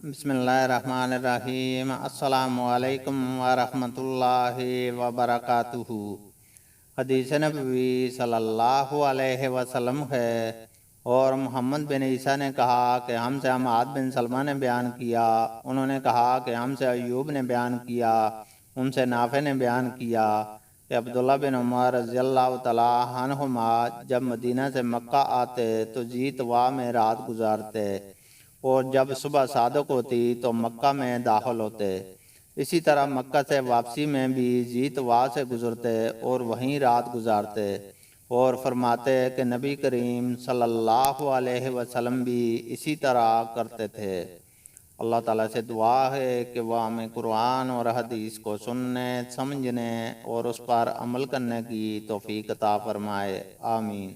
بسم اللہ الرحمن الرحیم۔ السلام علیکم ورحمۃ اللہ وبرکاتہ۔ حدیث نبوی صلی اللہ علیہ وسلم ہے اور محمد بن عیسیٰ نے کہا کہ ہم سے حماد بن سلمہ نے بیان کیا، انہوں نے کہا کہ ہم سے ایوب نے بیان کیا، ان سے نافع نے بیان کیا کہ عبداللہ بن عمر رضی اللہ تعالیٰ عنہما جب مدینہ سے مکہ آتے تو جیتوا میں رات گزارتے، اور جب صبح صادق ہوتی تو مکہ میں داخل ہوتے۔ اسی طرح مکہ سے واپسی میں بھی جیتوا سے گزرتے اور وہیں رات گزارتے، اور فرماتے کہ نبی کریم صلی اللہ علیہ وسلم بھی اسی طرح کرتے تھے۔ اللہ تعالیٰ سے دعا ہے کہ وہ ہمیں قرآن اور حدیث کو سننے، سمجھنے اور اس پر عمل کرنے کی توفیق عطا فرمائے، آمین۔